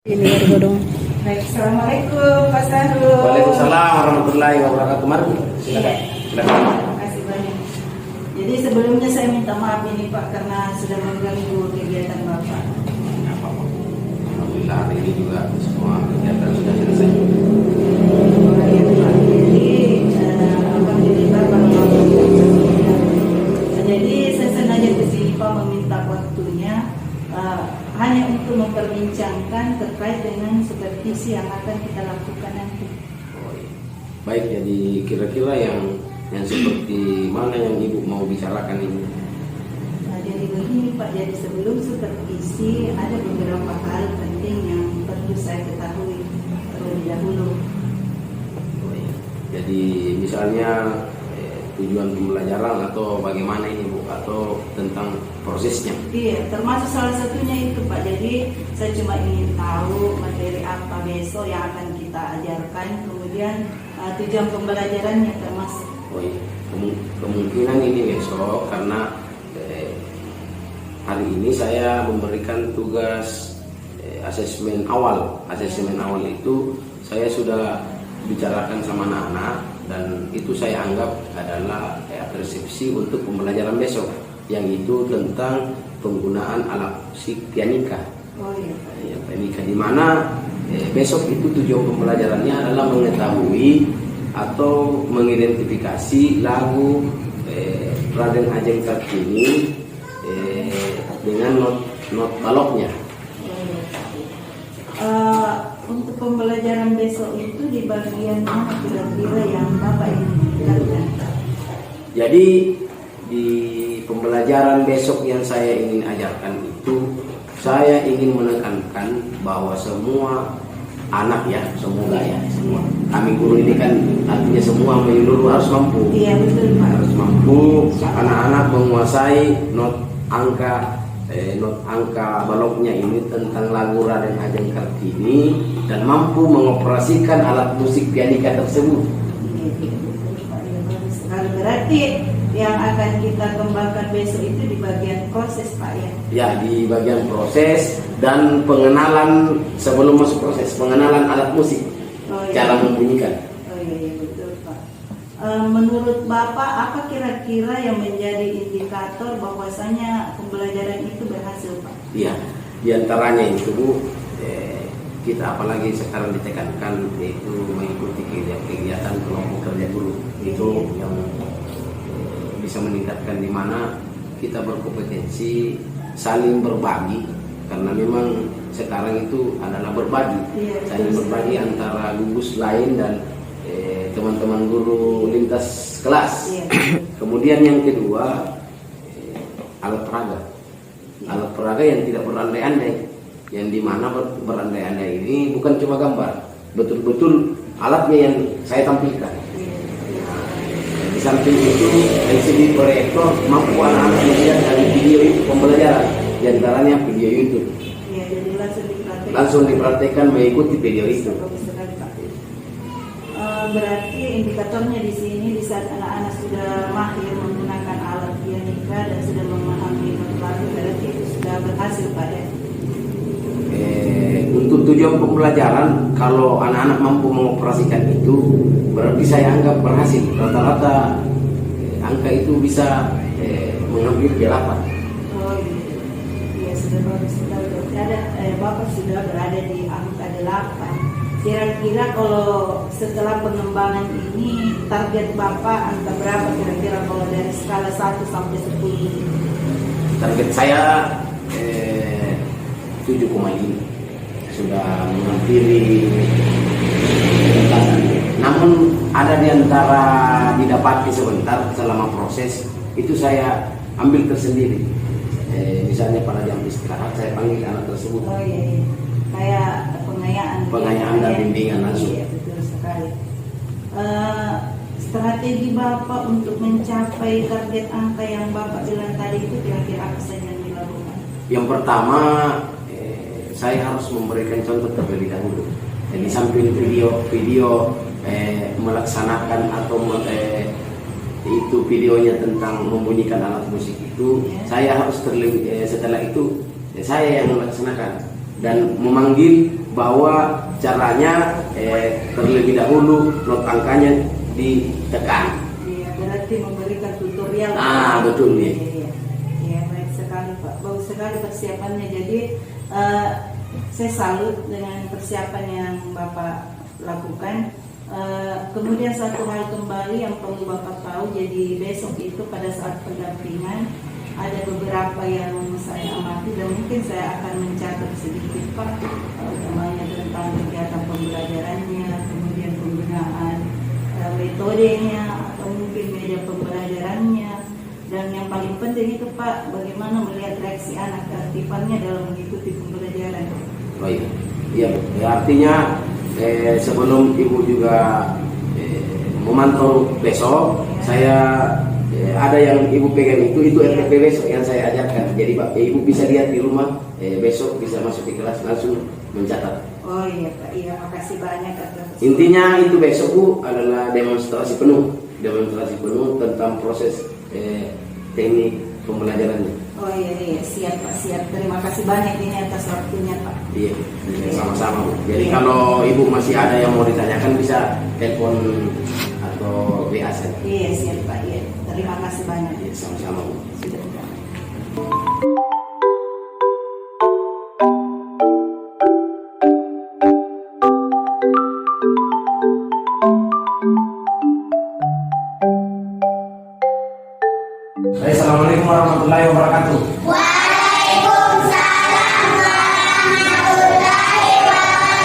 Ini baru dong. Baik, assalamualaikum Pak Sahrul. Waalaikumsalam warahmatullahi wabarakatuh. Mari, silakan. Silakan. Terima kasih banyak. Jadi sebelumnya saya minta maaf ini Pak karena sudah mengganggu kegiatan Bapak. Alhamdulillah hari ini juga semua kegiatan sudah selesai. Baik, Pak. Alhamdulillah jadi saya sengaja ke sini Pak meminta waktunya hanya untuk memperbincangkan terkait dengan supervisi yang akan kita lakukan nanti. Baik, jadi kira-kira yang seperti mana yang Ibu mau bicarakan ini? Nah, jadi begini Pak, jadi sebelum supervisi ada beberapa hal penting yang perlu saya ketahui terlebih dahulu. Jadi misalnya tujuan pembelajaran atau bagaimana ini Bu, atau tentang prosesnya? Iya, termasuk salah satunya itu Pak. Jadi saya cuma ingin tahu materi apa besok yang akan kita ajarkan, kemudian tujuan pembelajarannya termasuk. Oh iya, kemungkinan ini besok karena hari ini saya memberikan tugas asesmen awal. Asesmen awal itu saya sudah bicarakan sama anak-anak dan itu saya anggap adalah persepsi untuk pembelajaran besok, yang itu tentang penggunaan alat musik pianika. Oh iya. Ya, pianika di mana besok itu tujuan pembelajarannya adalah mengetahui atau mengidentifikasi lagu Raden Ajeng Kartini dengan not baloknya. Untuk pembelajaran besok itu di bagian mana kira-kira yang Bapak ingin lakukan? Jadi di pembelajaran besok yang saya ingin ajarkan itu, saya ingin menekankan bahwa semua anak ya, semua kami guru ini kan artinya semua menyeluruh harus mampu. Iya betul Pak. Harus mampu anak-anak menguasai not angka baloknya ini tentang lagu Raden Ajeng Kartini dan mampu mengoperasikan alat musik pianika tersebut. Berarti yang akan kita kembangkan besok itu di bagian proses Pak ya? Ya, di bagian proses dan pengenalan sebelum masuk proses, pengenalan alat musik, cara membunyikan. Oh iya, betul Pak. Menurut Bapak apa kira-kira yang menjadi indikator bahwasanya pembelajaran itu berhasil Pak? Iya, diantaranya itu Bu, kita apalagi sekarang ditekankan yaitu mengikuti kegiatan kelompok kerja guru, itu yang bisa meningkatkan di mana kita berkompetensi saling berbagi, karena memang sekarang itu adalah berbagi, saling berbagi antara gugus lain dan teman-teman guru lintas kelas. Kemudian yang kedua, alat peraga yang tidak berandai-andai, yang dimana berandai-andai ini bukan cuma gambar, betul-betul alatnya yang saya tampilkan. Di samping itu LCD proyektor mampu anak-anak melihat dari video itu pembelajaran, diantaranya video YouTube. Iya, jadi langsung dipraktekkan mengikuti video itu. Berarti indikatornya di sini di saat anak-anak sudah mahir menggunakan alat pianika dan sudah memahami lagu, berarti itu sudah berhasil Pak ya? Untuk tujuan pembelajaran, kalau anak-anak mampu mengoperasikan itu, berarti saya anggap berhasil. Rata-rata angka itu bisa mengambil 8. Oh iya, sudah bagus sekali. Bapak sudah berada di angka 8. Kira-kira kalau setelah pengembangan ini target Bapak angka berapa kira-kira kalau dari skala 1 sampai 10? Target saya 7,5, sudah menghampiri tuntasan. Namun ada di antara didapati sebentar selama proses itu saya ambil tersendiri. Misalnya pada jam istirahat saya panggil anak tersebut. Oh iya. Kayak pengayaan dan bimbingan langsung. Iya, betul sekali. Strategi Bapak untuk mencapai target angka yang Bapak bilang tadi itu kira-kira apa saja yang dilakukan? Yang pertama, saya harus memberikan contoh terlebih dahulu. Jadi sambil video melaksanakan atau itu videonya tentang membunyikan alat musik itu, saya harus setelah itu saya yang melaksanakan dan memanggil bahwa caranya terlebih dahulu not angkanya ditekan. Iya, berarti memberikan tutorial. Betul ya. Iya, baik sekali Pak. Bagus sekali persiapannya. Jadi saya salut dengan persiapan yang Bapak lakukan. Kemudian satu hal kembali yang perlu Bapak tahu, jadi besok itu pada saat pendampingan ada beberapa yang saya amati dan mungkin saya akan mencatat sedikit Pak, utamanya tentang kegiatan pembelajarannya, kemudian penggunaan metodenya atau mungkin media pembelajarannya, dan yang paling penting itu Pak, bagaimana melihat reaksi anak, keaktifannya dalam mengikuti pembelajaran. Oh iya, iya, artinya sebelum Ibu juga memantau besok, saya ada yang Ibu pegang itu RTP besok yang saya ajarkan. Jadi Pak, Ibu bisa lihat di rumah, besok bisa masuk di kelas langsung mencatat. Oh iya Pak, iya, makasih banyak atas. Intinya itu besok Bu adalah demonstrasi penuh tentang proses teknik pembelajarannya. Oh iya, siap Pak, siap. Terima kasih banyak ini atas waktunya Pak. Iya, sama-sama Bu. Jadi kalau Ibu masih ada yang mau ditanyakan bisa telepon atau WA saja. Iya, siap Pak. Iya. Terima kasih banyak. Iya, sama-sama Bu. Sudah. Assalamualaikum warahmatullahi wabarakatuh. Waalaikumsalam warahmatullahi wabarakatuh.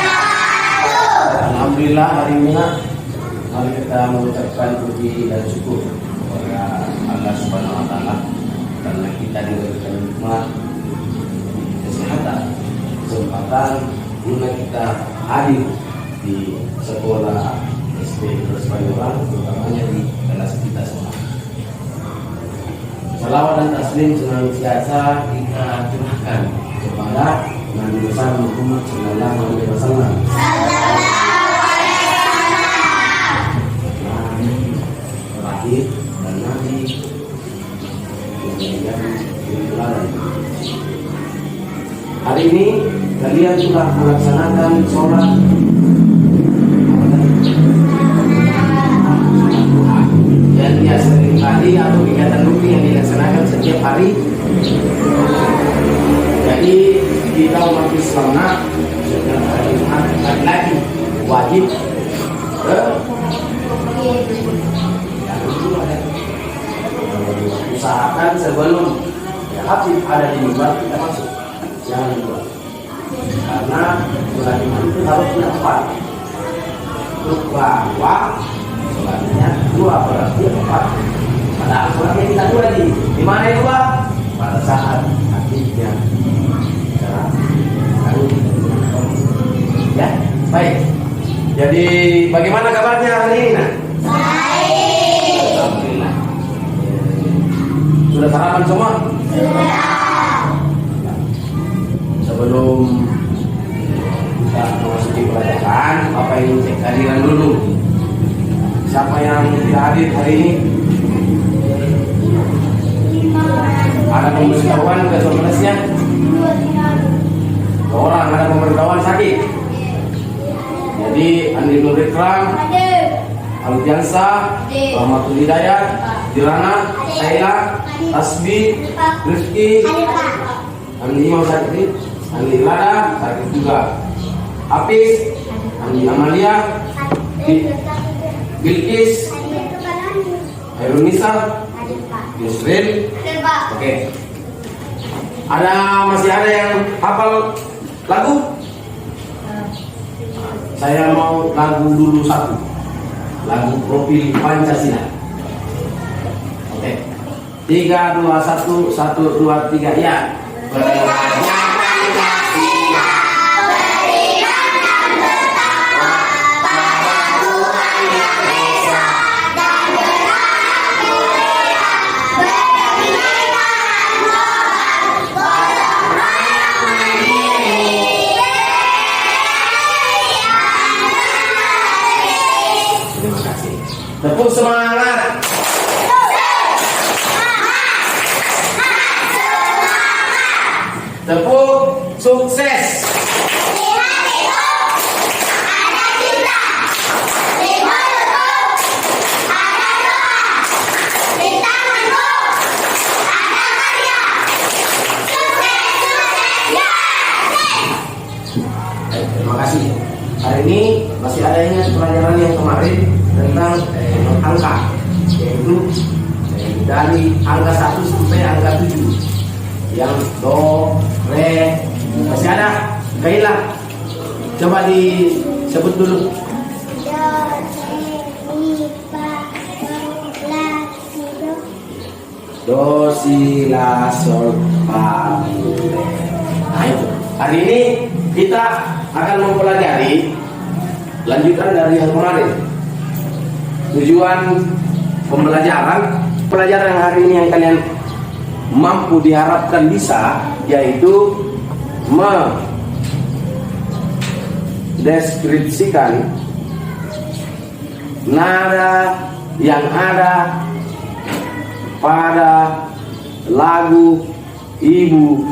Alhamdulillah hari ini mari kita mengucapkan puji dan syukur kepada Allah Subhanahu wa taala karena kita diberikan nikmat kesehatan, kesempatan guna kita hadir di sekolah SD Perspayoran, terutamanya di kelas kita semua. Salawat dan taslim senantiasa kita curahkan kepada Nabi besar Muhammad Sallallahu Alaihi Wasallam. Nabi terakhir dan Nabi yang teladan. Hari ini kalian sudah melaksanakan sholat yang biasa kali atau kegiatan rutin yang dilaksanakan setiap hari. Jadi kita umat Islam setiap hari Jumat lagi wajib usahakan sebelum habib ada di mimbar kita masuk, jangan keluar, karena sholat Jumat itu harusnya 4 untuk bahwa sholatnya 2 berarti 4. Padahal sholatnya kita 2 di mana itu Pak? Pada saat habibnya ya, baik. Jadi bagaimana kabarnya hari ini? Baik. Alhamdulillah. Sudah sarapan semua? Sudah. Sebelum kita memasuki pelajaran, Bapak ingin cek kehadiran dulu. Siapa yang tidak hadir hari ini? Ada pemberitahuan ke kelasnya? 2 orang, ada pemberitahuan sakit. Jadi Andi Nur Ikram, Alfiansa, Rahmatul Hidayat, Dirana, Saila, Tasbi, Rizki, Andi mau sakit, Andi Lada sakit juga, Hafiz, Andi Amalia, Bilkis, Airunisa, Yusril. Oke. Masih ada yang hafal lagu? Saya mau lagu dulu satu. Lagu Profil Pancasila. Oke. 3, 2, 1, 1, 2, 3 ya. Tepuk semangat. Tepuk sukses. kasih. Hari ini masih ada ingat pelajaran yang kemarin tentang angka, yaitu dari angka 1 sampai angka 7 yang do, re, masih ada. Kailah, coba disebut dulu. Do, si, la, sol, fa, mi, re. Nah itu. Hari ini kita akan mempelajari lanjutan dari yang kemarin. Tujuan pelajaran yang hari ini yang kalian mampu diharapkan bisa, yaitu mendeskripsikan nada yang ada pada lagu Ibu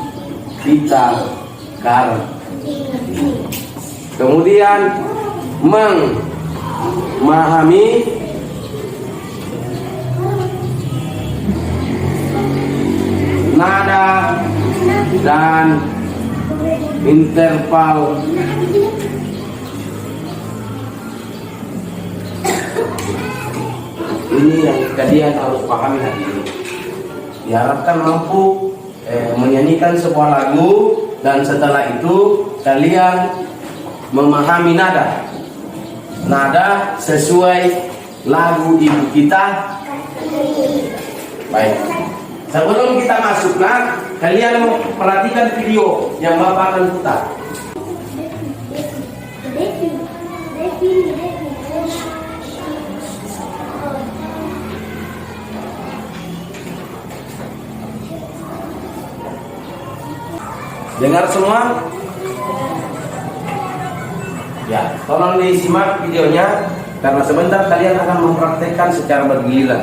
Kita Kartini. Kemudian memahami nada dan interval ini yang kalian harus pahami hari ini. Diharapkan mampu menyanyikan sebuah lagu, dan setelah itu kalian memahami nada sesuai lagu Ibu Kita. Baik. Sebelum kita masuk, kalian perhatikan video yang Bapak akan putar. Dengar semua? Ya, tolong disimak videonya karena sebentar kalian akan mempraktekkan secara bergiliran.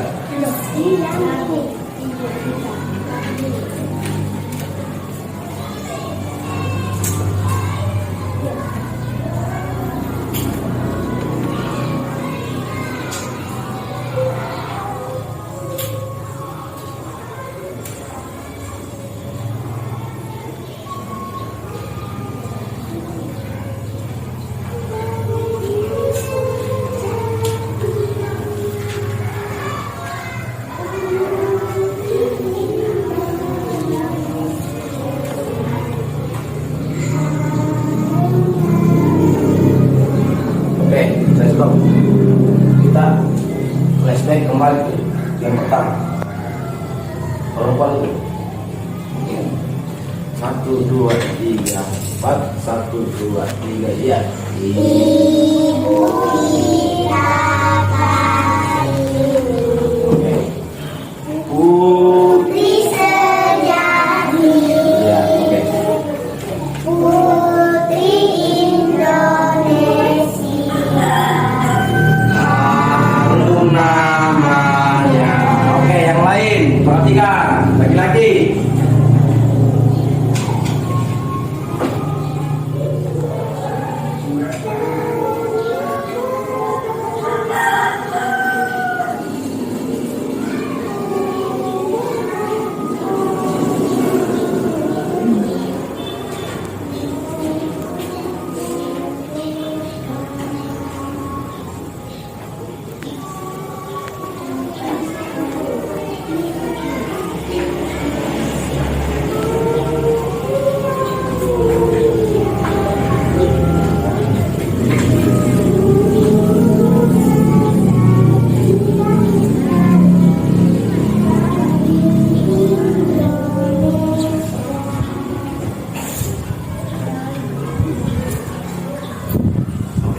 Kita flashback kembali ke yang pertama. Perempuan itu 1, 2, 3, 4, 1, 2, 3, ya. Ibu Kita Kartini. Putri sejati. Ya, oke. Putri Indonesia. Namanya. Oke, yang lain perhatikan lagi-lagi.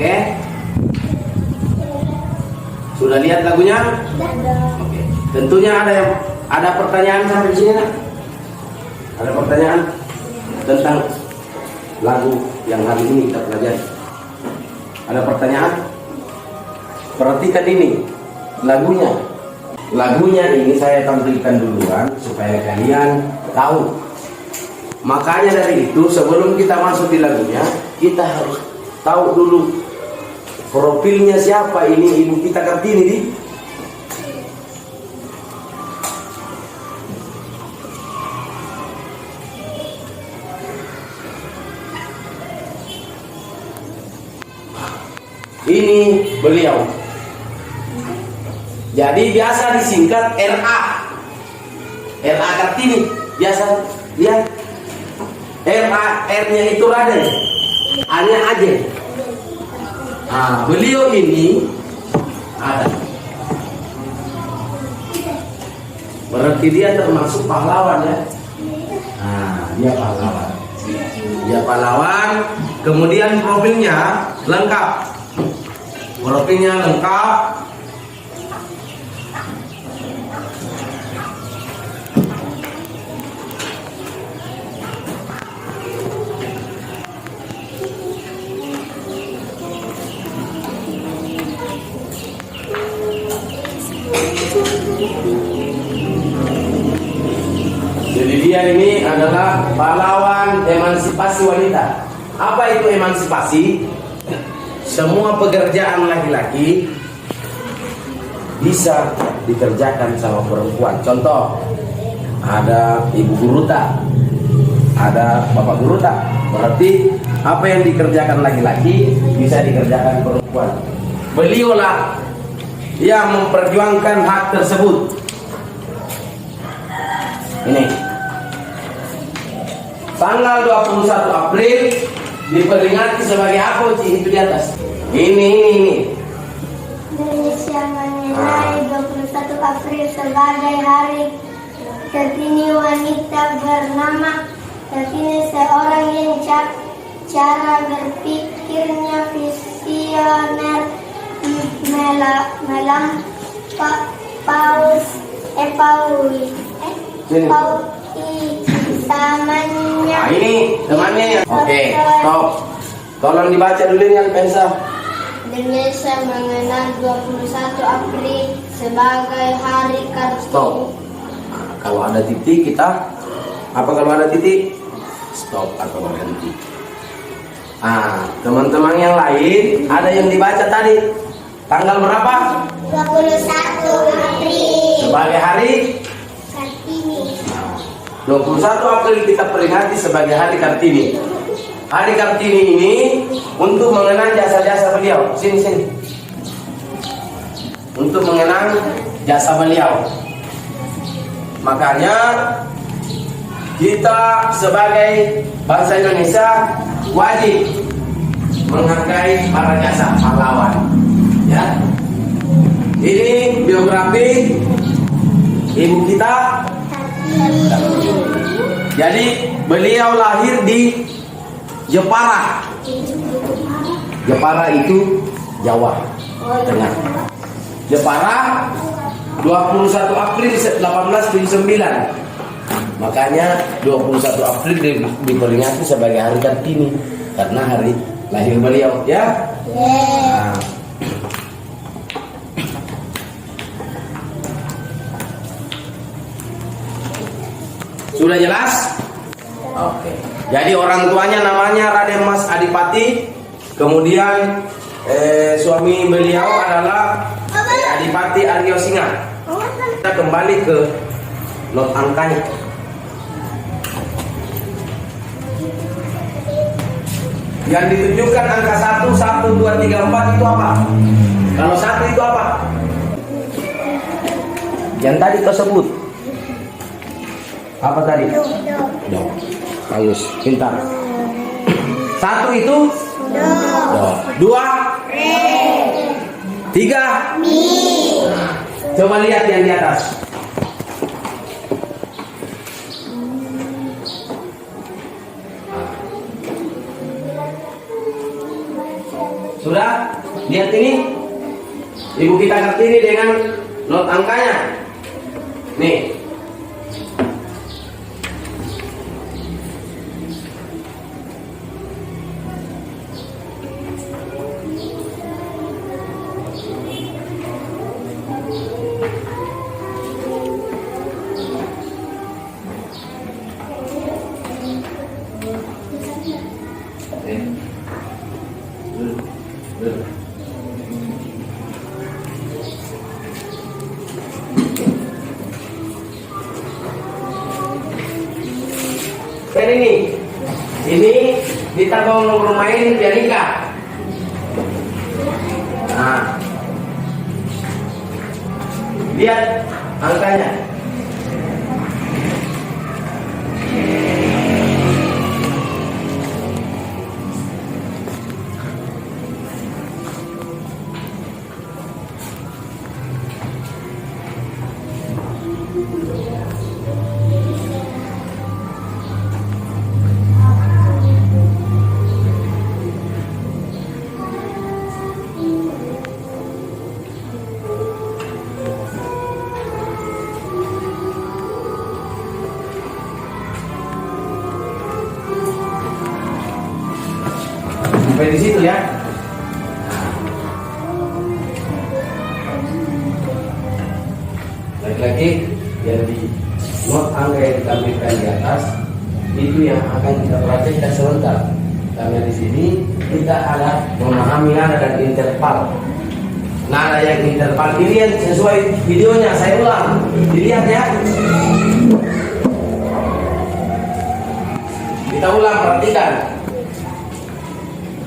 Oke. Sudah lihat lagunya? Oke. Tentunya ada pertanyaan sampai sini, nak? Ada pertanyaan tentang lagu yang hari ini kita pelajari? Ada pertanyaan? Perhatikan ini lagunya. Lagunya ini saya tampilkan duluan supaya kalian tahu. Makanya dari itu sebelum kita masuk di lagunya, kita harus tahu dulu profilnya siapa ini Ibu Kita Kartini di. Ini beliau. Jadi biasa disingkat RA. RA Kartini. Biasa lihat. RA, R-nya itu Raden. A-nya Ajeng. Nah, beliau ini ada. Berarti dia termasuk pahlawan ya. Nah, dia pahlawan. Dia pahlawan. Kemudian profilnya lengkap. Profilnya lengkap. Jadi dia ini adalah pahlawan emansipasi wanita. Apa itu emansipasi? Semua pekerjaan laki-laki bisa dikerjakan sama perempuan. Contoh, ada ibu guru tak, ada bapak guru tak. Berarti apa yang dikerjakan laki-laki bisa dikerjakan perempuan. Beliaulah yang memperjuangkan hak tersebut. Ini tanggal 21 April diperingati sebagai apa Ci? Itu di atas. Ini. Indonesia mengenai 21 April sebagai Hari Kartini Wanita bernama Kartini, seorang yang cara berpikirnya visioner, zamannya. Nah, ini temannya ya. Oke, stop. Tolong dibaca dulu yang pensa. Indonesia mengenal 21 April sebagai Hari Kartini. Stop. Nah, kalau ada titik kita apa kalau ada titik? Stop atau berhenti. Teman-teman yang lain ada yang dibaca tadi. Tanggal berapa? 21 April Sebagai Hari Kartini. 21 April kita peringati sebagai Hari Kartini. Hari Kartini ini untuk mengenang jasa-jasa beliau. Sini. Untuk mengenang jasa beliau. Makanya kita sebagai bangsa Indonesia wajib menghargai para jasa pahlawan. Ya. Ini biografi ibu kita. Jadi beliau lahir di Jepara. Jepara itu Jawa Tengah. Jepara 21 April 1879. Makanya 21 April diperingati sebagai Hari Kartini karena hari lahir beliau, ya. Nah. Sudah jelas? Oke. Jadi orang tuanya namanya Raden Mas Adipati, kemudian suami beliau adalah Adipati Aryo Singa. Kita kembali ke not angkanya. Yang ditunjukkan angka 1, 1, 2, 3, 4 itu apa? Kalau 1 itu apa? Yang tadi tersebut. Apa tadi? Do. Bagus, pintar. 1 itu? Do. 2? 3? Mi. Coba lihat yang di atas. Sudah? Lihat ini. Ibu kita Kartini dengan not angkanya. Nih. Kan ini kita mau bermain pianika. Lihat angkanya. Sampai di situ ya. Lagi-lagi yang di not angka yang ditampilkan di atas itu yang akan kita perhatikan sebentar. Karena di sini kita ada memahami nada dan interval. Nada yang interval ini yang sesuai videonya, saya ulang. Dilihat ya. Kita ulang, perhatikan.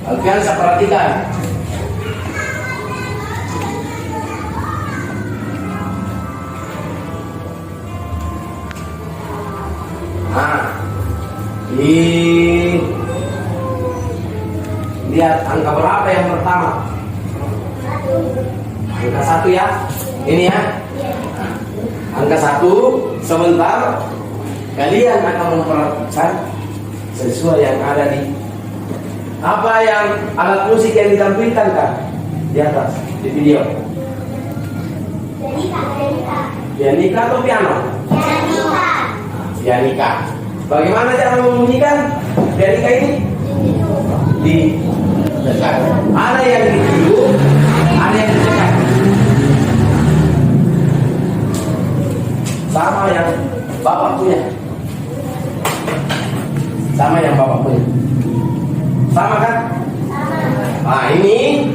Alfiansa perhatikan. Nah, lihat angka berapa yang pertama? Angka 1 ya. Ini ya. Nah, angka 1 sebentar kalian akan memperhatikan sesuai yang ada di apa yang alat musik yang ditampilkan kan di atas di video. Pianika atau piano? Pianika. Bagaimana cara membunyikan pianika ini? Di dekat. Ada yang di ujung, ada yang di dekat. Sama yang Bapak punya. Sama yang Bapak punya. Sama kan? Nah ini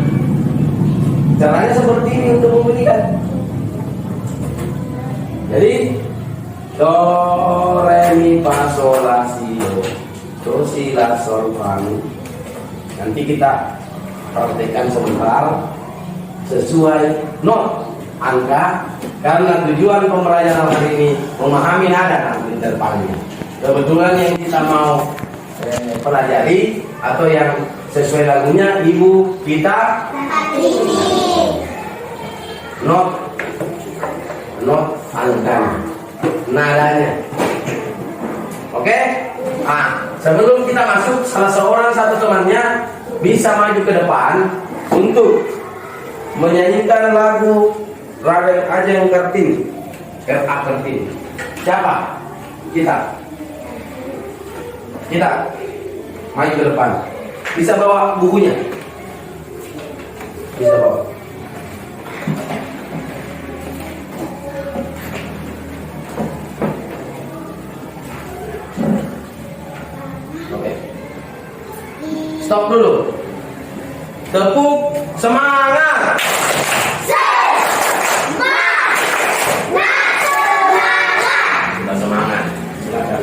caranya seperti ini untuk membunyikan. Jadi do, re, mi, fa, sol, la, si, do, si, la, sol, fa, mi. Nanti kita praktekkan sebentar sesuai not angka karena tujuan pembelajaran hari ini memahami nada dan intervalnya. Kebetulan yang kita mau pelajari atau yang sesuai lagunya ibu kita not angkanya, nadanya. Oke? Nah, sebelum kita masuk, salah seorang satu temannya bisa maju ke depan untuk menyanyikan lagu Raden Ajeng Kartini. Kartini. Siapa? Kita maju ke depan. Bisa bawa bukunya? Bisa bawa. Oke. Stop dulu. Tepuk semangat. Sudah semangat. Silakan.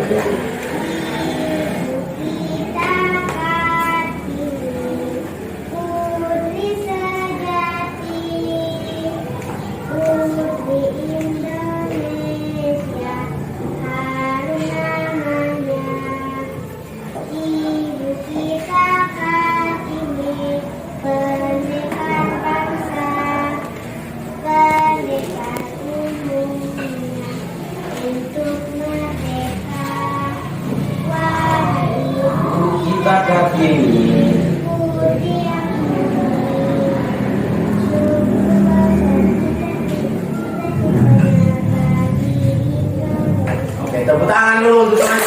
Oke, tepuk tangan dulu untuk teman.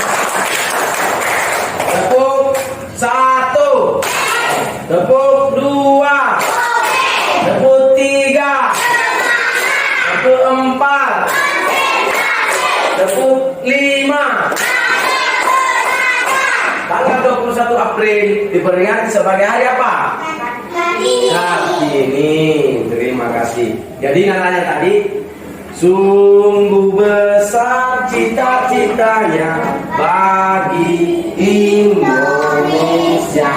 Tepuk 1, tepuk 2, tepuk 3, tepuk 4, tepuk 5. Tanggal 21 April diperingati sebagai hari apa? Kartini. Terima kasih. Jadi nadanya tadi, sungguh besar cita-citanya bagi Indonesia.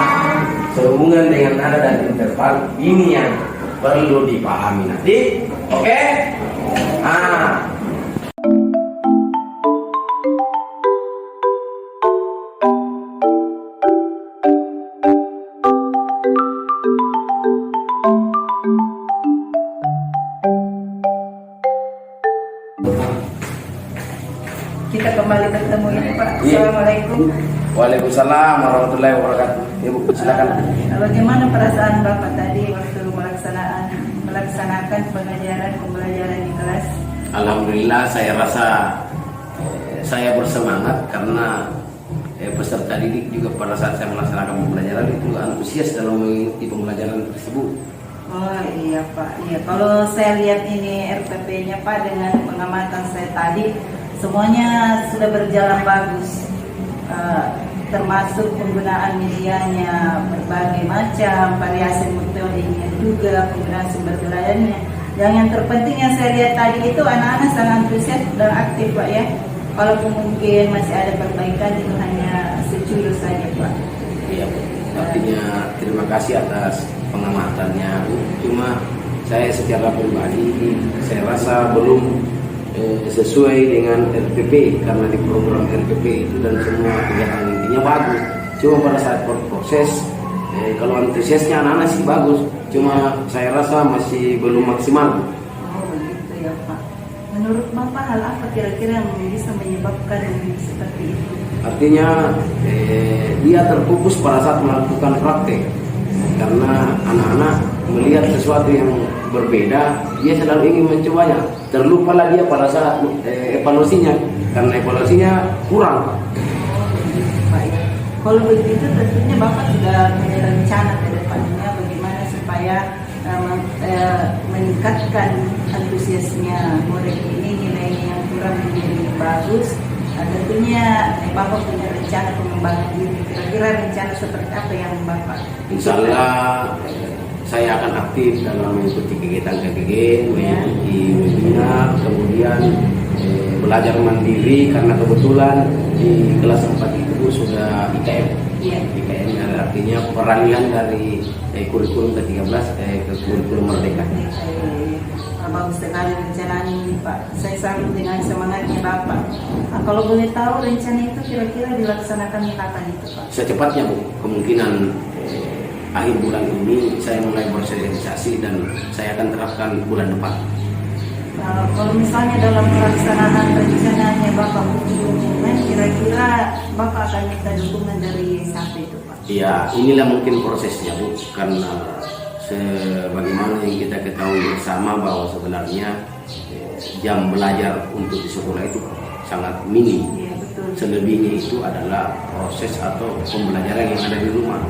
Sehubungan dengan nada dan interval ini yang perlu dipahami nanti. Oke? Ah, Kita kembali bertemu ini Pak. Iya. Assalamualaikum. Waalaikumsalam warahmatullahi wabarakatuh. Ibu, silakan. Bagaimana perasaan Bapak tadi waktu melaksanakan pembelajaran di kelas? Alhamdulillah, saya rasa saya bersemangat karena peserta didik juga pada saat saya melaksanakan pembelajaran itu antusias dalam mengikuti pembelajaran tersebut. Oh iya Pak, iya. Kalau saya lihat ini RPP-nya Pak dengan pengamatan saya tadi, semuanya sudah berjalan bagus. Termasuk penggunaan medianya berbagai macam, variasi metodenya juga, penggunaan sumber dayanya. Yang terpenting yang saya lihat tadi itu anak-anak sangat antusias dan aktif Pak ya. Walaupun mungkin masih ada perbaikan itu hanya seculus saja Pak. Iya, Bu. Artinya terima kasih atas pengamatannya, Bu. Cuma saya secara pribadi saya rasa belum sesuai dengan RPP, karena di program RPP itu dan semua kegiatan intinya bagus. Cuma pada saat proses kalau antusiasnya anak-anak sih bagus, cuma saya rasa masih belum maksimal. Oh begitu ya Pak. Menurut Bapak hal apa kira-kira yang bisa menyebabkan seperti itu? Artinya dia terfokus pada saat melakukan praktek, karena anak-anak melihat sesuatu yang berbeda, dia selalu ingin mencobanya. Terlupalah dia pada saat evaluasinya, karena evaluasinya kurang. Pak ya. Kalau begitu tentunya Bapak sudah punya rencana ke depannya bagaimana supaya meningkatkan antusiasnya murid ini, nilainya yang kurang menjadi bagus. Tentunya Bapak punya rencana pengembangan diri. Kira-kira rencana seperti apa yang Bapak? Insya Allah saya akan aktif dalam mengikuti kegiatan-kegiatan, mengikuti webinar, kemudian belajar mandiri, karena kebetulan di kelas 4 itu sudah IKM. Iya. IKM artinya peralihan dari kurikulum ke-13 ke kurikulum Merdeka. Bagus sekali rencana ini Pak. Saya salut dengan semangatnya Bapak. Nah, kalau boleh tahu rencana itu kira-kira dilaksanakan kapan itu Pak? Secepatnya, Bu. Kemungkinan akhir bulan ini saya mulai bersosialisasi dan saya akan terapkan bulan depan. Kalau misalnya dalam pelaksanaan rencananya Bapak butuh dukungan, kira-kira Bapak akan minta dukungan dari siapa itu Pak? Ya, inilah mungkin prosesnya, Bu. Karena sebagaimana yang kita ketahui bersama bahwa sebenarnya jam belajar untuk di sekolah itu sangat minim. Iya, betul. Selebihnya itu adalah proses atau pembelajaran yang ada di rumah.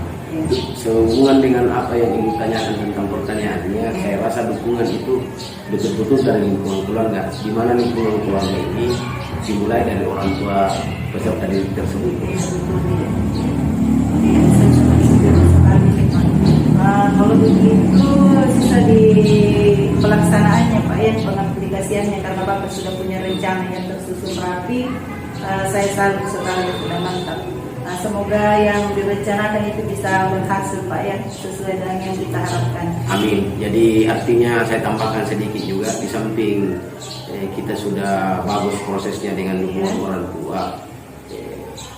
Sehubungan dengan apa yang ibu tanyakan tentang pertanyaannya, saya rasa dukungan itu betul-betul dari lingkungan keluarga. Di mana lingkungan keluarga ini dimulai dari orang tua peserta didik tersebut. Kalau begitu sisa di pelaksanaannya Pak ya, pengaplikasiannya, karena Bapak sudah punya rencana yang tersusun rapi, saya salut sekali, sudah mantap. Semoga yang direncanakan itu bisa berhasil Pak ya, sesuai dengan yang kita harapkan. Amin. Jadi artinya saya tambahkan sedikit juga, di samping kita sudah bagus prosesnya dengan dukungan orang tua,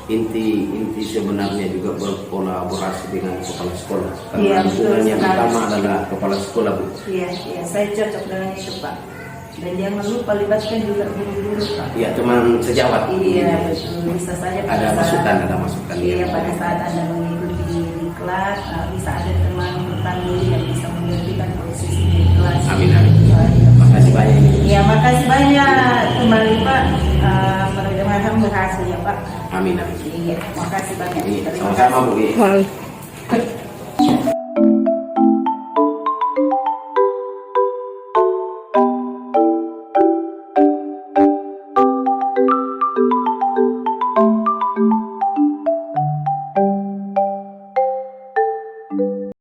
inti sebenarnya juga berkolaborasi dengan kepala sekolah. Karena dukungan yang utama adalah kepala sekolah, Bu. Iya, saya cocok dengan itu Pak. Dan jangan lupa libatkan juga guru-guru Pak. Iya, teman sejawat. Iya, betul. Bisa saja ada masukan. Iya, pada saat Anda mengikuti di kelas, bisa ada teman bertanggung yang bisa menggantikan posisi di kelas. Amin. Makasih banyak. Iya, makasih banyak kembali Pak. Mudah-mudahan berhasil ya Pak. Amin. Iya, makasih banyak. Iya, sama-sama Bu.